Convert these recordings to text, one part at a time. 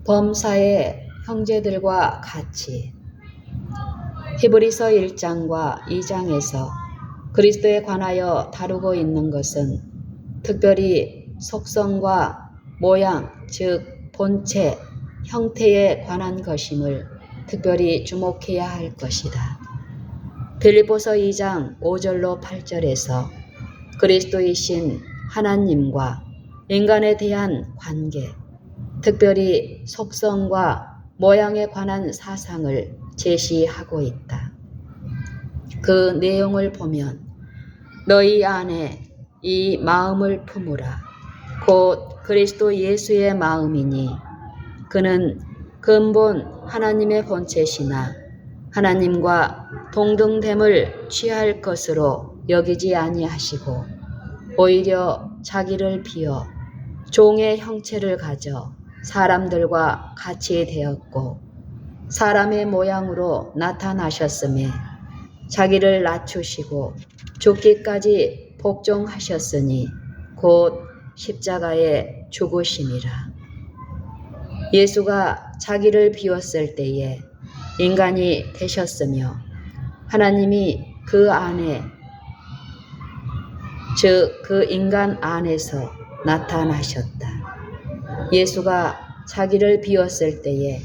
범사의 형제들과 같이 히브리서 1장과 2장에서 그리스도에 관하여 다루고 있는 것은 특별히 속성과 모양, 즉 본체, 형태에 관한 것임을 특별히 주목해야 할 것이다. 빌립보서 2장 5절로 8절에서 그리스도이신 하나님과 인간에 대한 관계, 특별히 속성과 모양에 관한 사상을 제시하고 있다. 그 내용을 보면 너희 안에 이 마음을 품으라. 곧 그리스도 예수의 마음이니 그는 근본 하나님의 본체시나 하나님과 동등됨을 취할 것으로 여기지 아니하시고 오히려 자기를 비어 종의 형체를 가져 사람들과 같이 되었고 사람의 모양으로 나타나셨음에 자기를 낮추시고 죽기까지 복종하셨으니 곧 십자가에 죽으심이라. 예수가 자기를 비웠을 때에 인간이 되셨으며 하나님이 그 안에, 즉 그 인간 안에서 나타나셨다. 예수가 자기를 비웠을 때에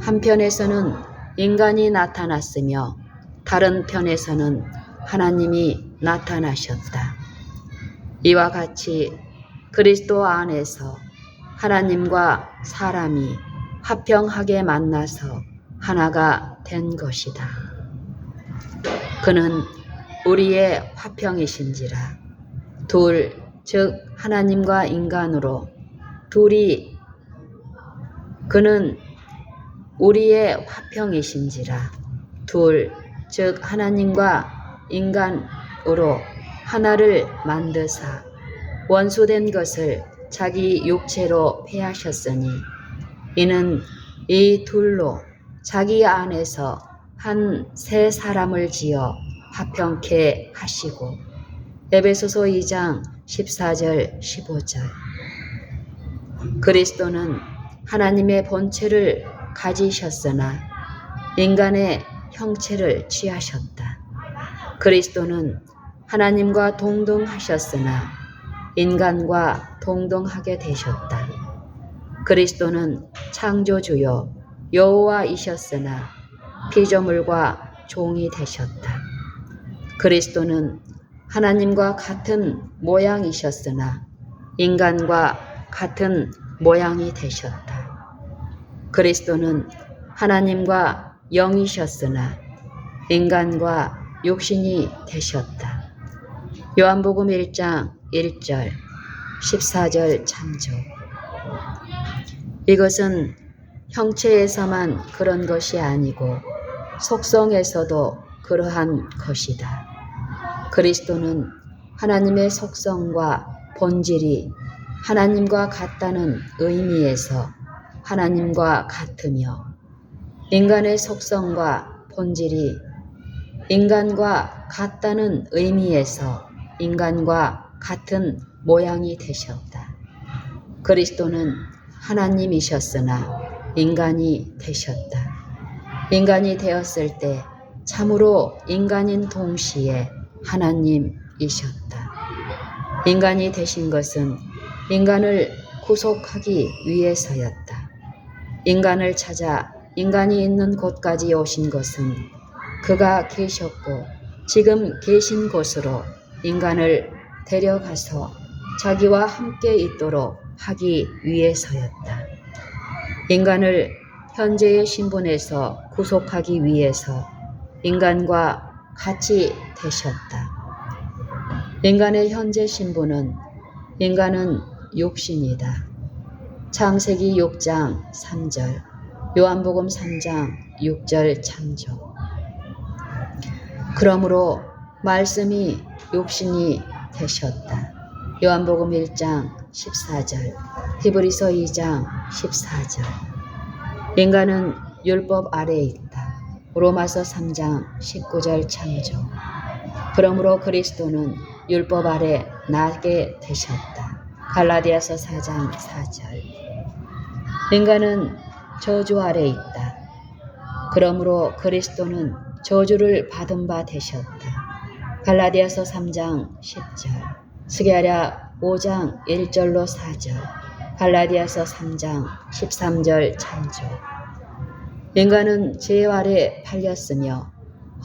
한편에서는 인간이 나타났으며 다른 편에서는 하나님이 나타나셨다. 이와 같이 그리스도 안에서 하나님과 사람이 화평하게 만나서 하나가 된 것이다. 그는 우리의 화평이신지라. 둘, 즉 하나님과 인간으로 둘이, 그는 우리의 화평이신지라. 둘, 즉 하나님과 인간으로 하나를 만드사 원수된 것을 자기 육체로 패하셨으니 이는 이 둘로 자기 안에서 한 새 사람을 지어 화평케 하시고. 에베소서 2장 14절 15절. 그리스도는 하나님의 본체를 가지셨으나 인간의 형체를 취하셨다. 그리스도는 하나님과 동등하셨으나 인간과 동등하게 되셨다. 그리스도는 창조주요 여호와이셨으나 피조물과 종이 되셨다. 그리스도는 하나님과 같은 모양이셨으나 인간과 같은 모양이 되셨다. 그리스도는 하나님과 영이셨으나 인간과 육신이 되셨다. 요한복음 1장 1절 14절 참조. 이것은 형체에서만 그런 것이 아니고 속성에서도 그러한 것이다. 그리스도는 하나님의 속성과 본질이 하나님과 같다는 의미에서 하나님과 같으며 인간의 속성과 본질이 인간과 같다는 의미에서 인간과 같은 모양이 되셨다. 그리스도는 하나님이셨으나 인간이 되셨다. 인간이 되었을 때 참으로 인간인 동시에 하나님이셨다. 인간이 되신 것은 인간을 구속하기 위해서였다. 인간을 찾아 인간이 있는 곳까지 오신 것은 그가 계셨고 지금 계신 곳으로 인간을 데려가서 자기와 함께 있도록 하기 위해서였다. 인간을 현재의 신분에서 구속하기 위해서 인간과 같이 되셨다. 인간의 현재 신분은 인간은 육신이다. 창세기 6장 3절, 요한복음 3장 6절 참조. 그러므로 말씀이 육신이 되셨다. 요한복음 1장 14절, 히브리서 2장 14절. 인간은 율법 아래에 있다. 로마서 3장 19절 참조. 그러므로 그리스도는 율법 아래 나게 되셨다. 갈라디아서 4장 4절. 인간은 저주 아래 있다. 그러므로 그리스도는 저주를 받은 바 되셨다. 갈라디아서 3장 10절, 스가랴 5장 1절로 4절, 갈라디아서 3장 13절 참조. 인간은 죄 아래 팔렸으며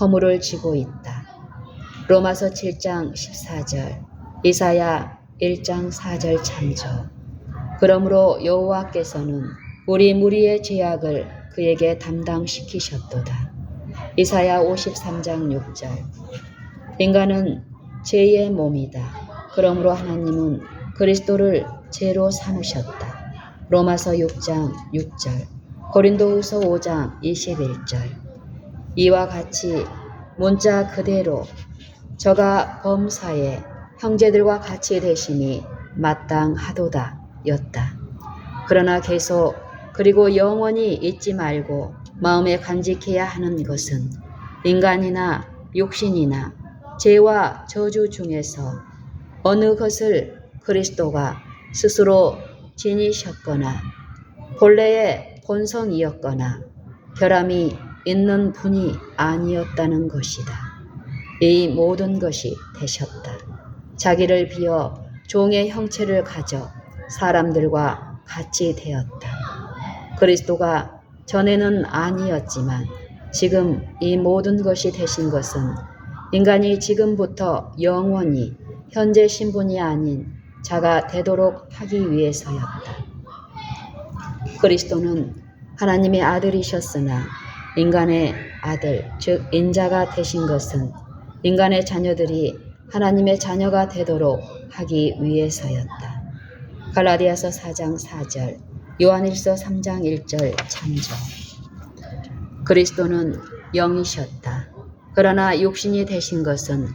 허물을 지고 있다. 로마서 7장 14절, 이사야 1장 4절 참조. 그러므로 여호와께서는 우리 무리의 죄악을 그에게 담당시키셨도다. 이사야 53장 6절. 인간은 죄의 몸이다. 그러므로 하나님은 그리스도를 죄로 삼으셨다. 로마서 6장 6절, 고린도후서 5장 21절. 이와 같이 문자 그대로 저가 범사에 형제들과 같이 되심이 마땅하도다 였다. 그러나 계속 그리고 영원히 잊지 말고 마음에 간직해야 하는 것은 인간이나 육신이나 죄와 저주 중에서 어느 것을 그리스도가 스스로 지니셨거나 본래의 본성이었거나 결함이 있는 분이 아니었다는 것이다. 이 모든 것이 되셨다. 자기를 비어 종의 형체를 가져 사람들과 같이 되었다. 그리스도가 전에는 아니었지만 지금 이 모든 것이 되신 것은 인간이 지금부터 영원히 현재 신분이 아닌 자가 되도록 하기 위해서였다. 그리스도는 하나님의 아들이셨으나 인간의 아들, 즉 인자가 되신 것은 인간의 자녀들이 하나님의 자녀가 되도록 하기 위해서였다. 갈라디아서 4장 4절, 요한일서 3장 1절 참조. 그리스도는 영이셨다. 그러나 육신이 되신 것은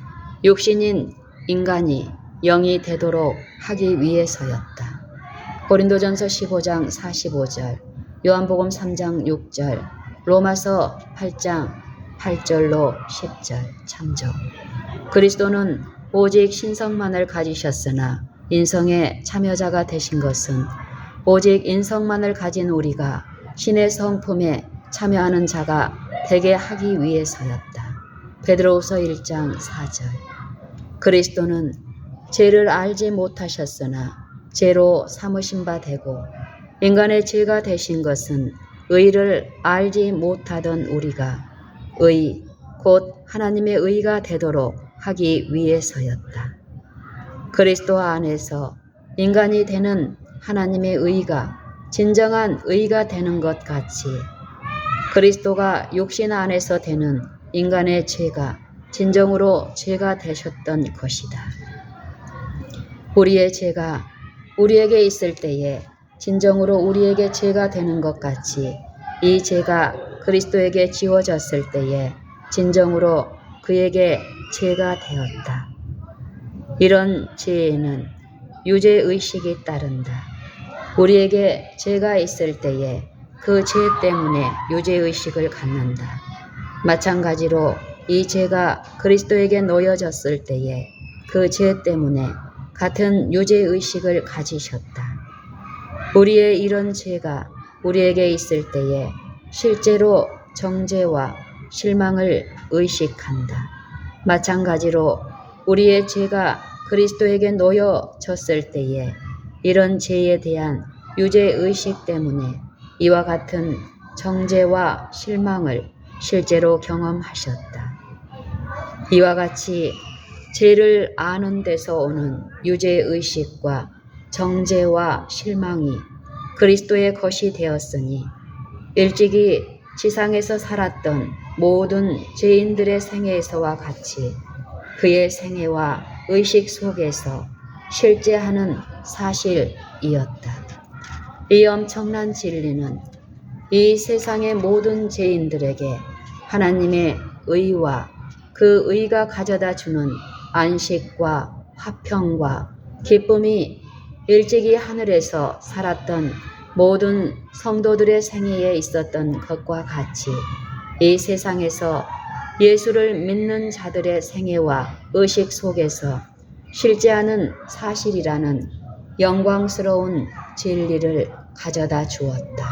육신인 인간이 영이 되도록 하기 위해서였다. 고린도전서 15장 45절, 요한복음 3장 6절, 로마서 8장 8절로 10절 참조. 그리스도는 오직 신성만을 가지셨으나 인성의 참여자가 되신 것은 오직 인성만을 가진 우리가 신의 성품에 참여하는 자가 되게 하기 위해서였다. 베드로후서 1장 4절. 그리스도는 죄를 알지 못하셨으나 죄로 삼으신 바 되고 인간의 죄가 되신 것은 의를 알지 못하던 우리가 의, 곧 하나님의 의가 되도록 하기 위해서였다. 그리스도 안에서 인간이 되는 하나님의 의가 진정한 의가 되는 것 같이 그리스도가 육신 안에서 되는 인간의 죄가 진정으로 죄가 되셨던 것이다. 우리의 죄가 우리에게 있을 때에 진정으로 우리에게 죄가 되는 것 같이 이 죄가 그리스도에게 지워졌을 때에 진정으로 그에게 죄가 되었다. 이런 죄에는 유죄의식이 따른다. 우리에게 죄가 있을 때에 그 죄 때문에 유죄의식을 갖는다. 마찬가지로 이 죄가 그리스도에게 놓여졌을 때에 그 죄 때문에 같은 유죄의식을 가지셨다. 우리의 이런 죄가 우리에게 있을 때에 실제로 정죄와 실망을 의식한다. 마찬가지로 우리의 죄가 그리스도에게 놓여졌을 때에 이런 죄에 대한 유죄의식 때문에 이와 같은 정죄와 실망을 실제로 경험하셨다. 이와 같이 죄를 아는 데서 오는 유죄의식과 정죄와 실망이 그리스도의 것이 되었으니 일찍이 지상에서 살았던 모든 죄인들의 생애에서와 같이 그의 생애와 의식 속에서 실제하는 사실이었다. 이 엄청난 진리는 이 세상의 모든 죄인들에게 하나님의 의와 그 의가 가져다 주는 안식과 화평과 기쁨이 일찍이 하늘에서 살았던 모든 성도들의 생애에 있었던 것과 같이 이 세상에서 예수를 믿는 자들의 생애와 의식 속에서 실제하는 사실이라는 영광스러운 진리를 가져다 주었다.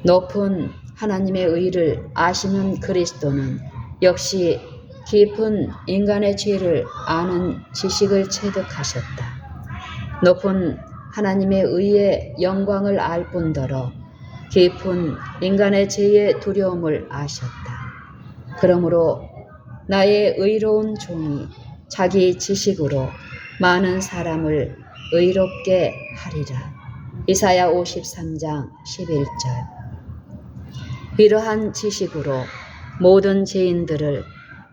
높은 하나님의 의를 아시는 그리스도는 역시 깊은 인간의 죄를 아는 지식을 체득하셨다. 높은 하나님의 의의 영광을 알 뿐더러 깊은 인간의 죄의 두려움을 아셨다. 그러므로 나의 의로운 종이 자기 지식으로 많은 사람을 의롭게 하리라. 이사야 53장 11절. 이러한 지식으로 모든 죄인들을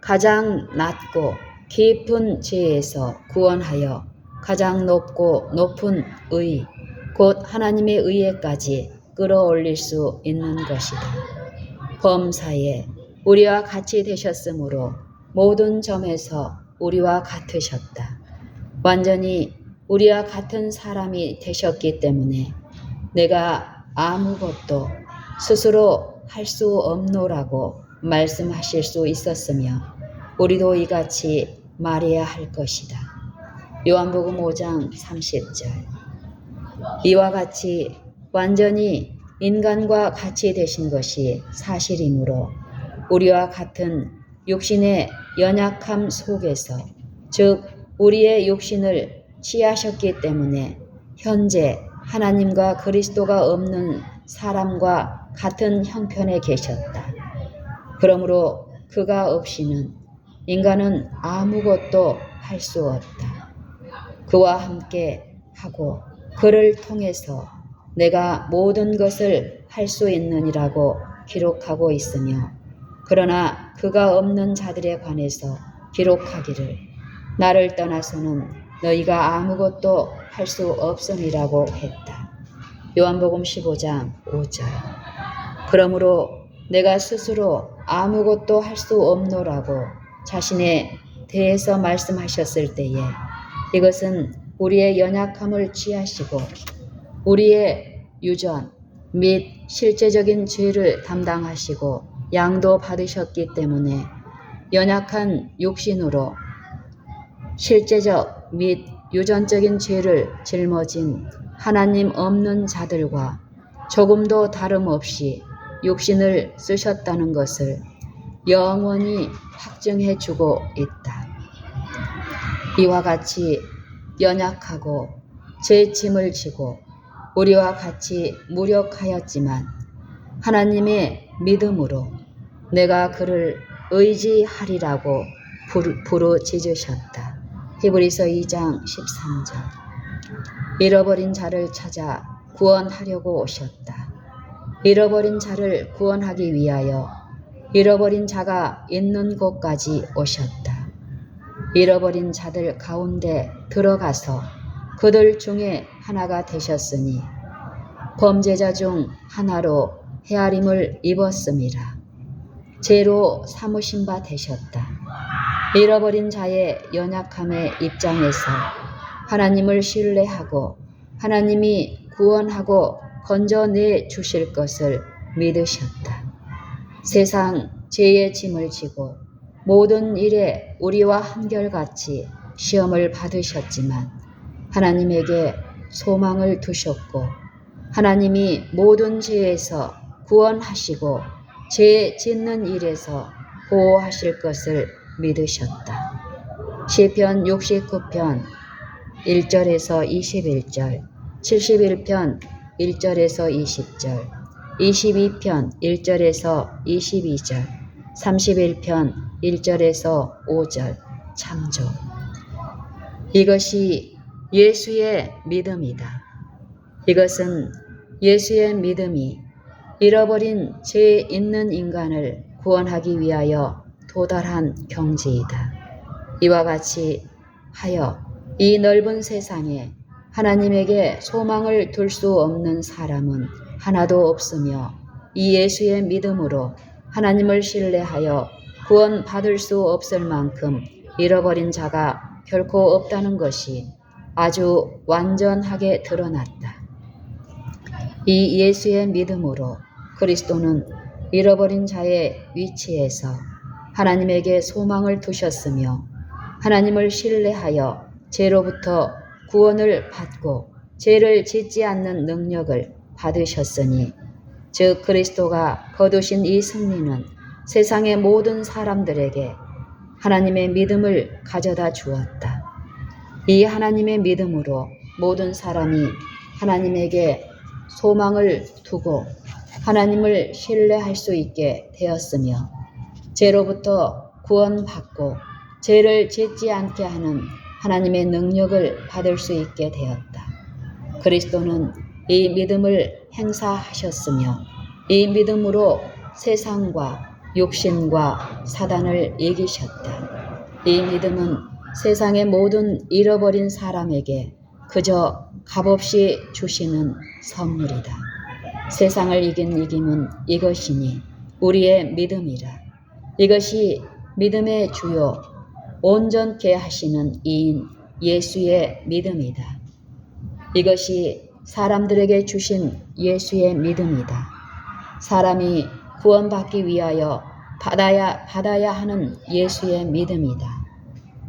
가장 낮고 깊은 죄에서 구원하여 가장 높고 높은 의, 곧 하나님의 의에까지 끌어올릴 수 있는 것이다. 범사에 우리와 같이 되셨으므로 모든 점에서 우리와 같으셨다. 완전히 우리와 같은 사람이 되셨기 때문에 내가 아무것도 스스로 할 수 없노라고 말씀하실 수 있었으며 우리도 이같이 말해야 할 것이다. 요한복음 5장 30절. 이와 같이 완전히 인간과 같이 되신 것이 사실이므로 우리와 같은 육신의 연약함 속에서, 즉 우리의 육신을 취하셨기 때문에 현재 하나님과 그리스도가 없는 사람과 같은 형편에 계셨다. 그러므로 그가 없이는 인간은 아무것도 할 수 없다. 그와 함께 하고 그를 통해서 내가 모든 것을 할 수 있느니라고 기록하고 있으며, 그러나 그가 없는 자들에 관해서 기록하기를 나를 떠나서는 너희가 아무것도 할 수 없음이라고 했다. 요한복음 15장 5절. 그러므로 내가 스스로 아무것도 할 수 없노라고 자신에 대해서 말씀하셨을 때에 이것은 우리의 연약함을 취하시고 우리의 유전 및 실제적인 죄를 담당하시고 양도 받으셨기 때문에 연약한 육신으로 실제적 및 유전적인 죄를 짊어진 하나님 없는 자들과 조금도 다름없이 육신을 쓰셨다는 것을 영원히 확증해 주고 있다. 이와 같이 연약하고 제 짐을 지고 우리와 같이 무력하였지만 하나님의 믿음으로 내가 그를 의지하리라고 부르짖으셨다. 히브리서 2장 13절. 잃어버린 자를 찾아 구원하려고 오셨다. 잃어버린 자를 구원하기 위하여 잃어버린 자가 있는 곳까지 오셨다. 잃어버린 자들 가운데 들어가서 그들 중에 하나가 되셨으니 범죄자 중 하나로 헤아림을 입었음이라. 죄로 삼으신 바 되셨다. 잃어버린 자의 연약함의 입장에서 하나님을 신뢰하고 하나님이 구원하고 건져내 주실 것을 믿으셨다. 세상 죄의 짐을 지고 모든 일에 우리와 한결같이 시험을 받으셨지만 하나님에게 소망을 두셨고 하나님이 모든 죄에서 구원하시고 죄 짓는 일에서 보호하실 것을 믿으셨다. 시편 69편 1절에서 21절, 71편 1절에서 20절, 22편 1절에서 22절, 31편 1절에서 5절, 창조. 이것이 예수의 믿음이다. 이것은 예수의 믿음이 잃어버린 죄 있는 인간을 구원하기 위하여 도달한 경지이다. 이와 같이 하여 이 넓은 세상에 하나님에게 소망을 둘 수 없는 사람은 하나도 없으며 이 예수의 믿음으로 하나님을 신뢰하여 구원받을 수 없을 만큼 잃어버린 자가 결코 없다는 것이 아주 완전하게 드러났다. 이 예수의 믿음으로 그리스도는 잃어버린 자의 위치에서 하나님에게 소망을 두셨으며 하나님을 신뢰하여 죄로부터 구원을 받고 죄를 짓지 않는 능력을 받으셨으니 즉 그리스도가 거두신 이 승리는 세상의 모든 사람들에게 하나님의 믿음을 가져다 주었다. 이 하나님의 믿음으로 모든 사람이 하나님에게 소망을 두고 하나님을 신뢰할 수 있게 되었으며 죄로부터 구원받고 죄를 짓지 않게 하는 하나님의 능력을 받을 수 있게 되었다. 그리스도는 이 믿음을 행사하셨으며 이 믿음으로 세상과 육신과 사단을 이기셨다. 이 믿음은 세상의 모든 잃어버린 사람에게 그저 값없이 주시는 선물이다. 세상을 이긴 이김은 이것이니 우리의 믿음이라. 이것이 믿음의 주요 온전케 하시는 이인 예수의 믿음이다. 이것이 사람들에게 주신 예수의 믿음이다. 사람이 구원받기 위하여 받아야 하는 예수의 믿음이다.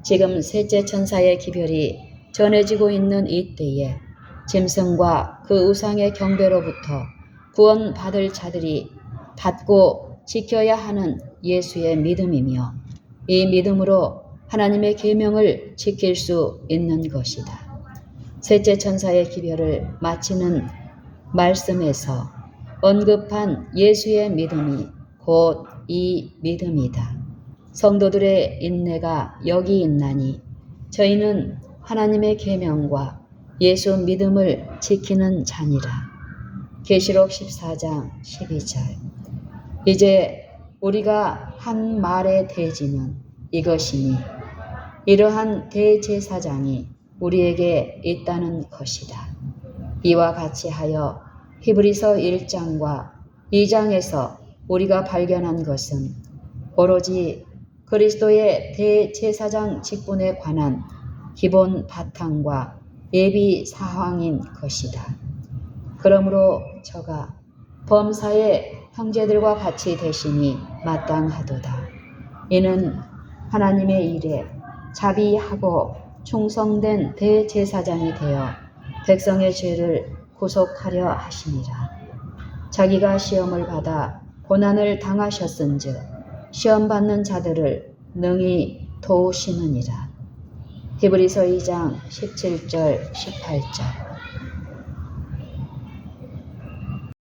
지금 셋째 천사의 기별이 전해지고 있는 이때에 짐승과 그 우상의 경배로부터 구원받을 자들이 받고 지켜야 하는 예수의 믿음이며 이 믿음으로 하나님의 계명을 지킬 수 있는 것이다. 셋째 천사의 기별을 마치는 말씀에서 언급한 예수의 믿음이 곧 이 믿음이다. 성도들의 인내가 여기 있나니 저희는 하나님의 계명과 예수 믿음을 지키는 자니라. 계시록 14장 12절. 이제 우리가 한 말의 대지는 이것이니 이러한 대제사장이 우리에게 있다는 것이다. 이와 같이 하여 히브리서 1장과 2장에서 우리가 발견한 것은 오로지 그리스도의 대제사장 직분에 관한 기본 바탕과 예비 사항인 것이다. 그러므로 저가 범사의 형제들과 같이 되시니 마땅하도다. 이는 하나님의 일에 자비하고 충성된 대제사장이 되어 백성의 죄를 구속하려 하시니라. 자기가 시험을 받아 고난을 당하셨은즉 시험 받는 자들을 능히 도우시느니라. 히브리서 2장 17절 18절.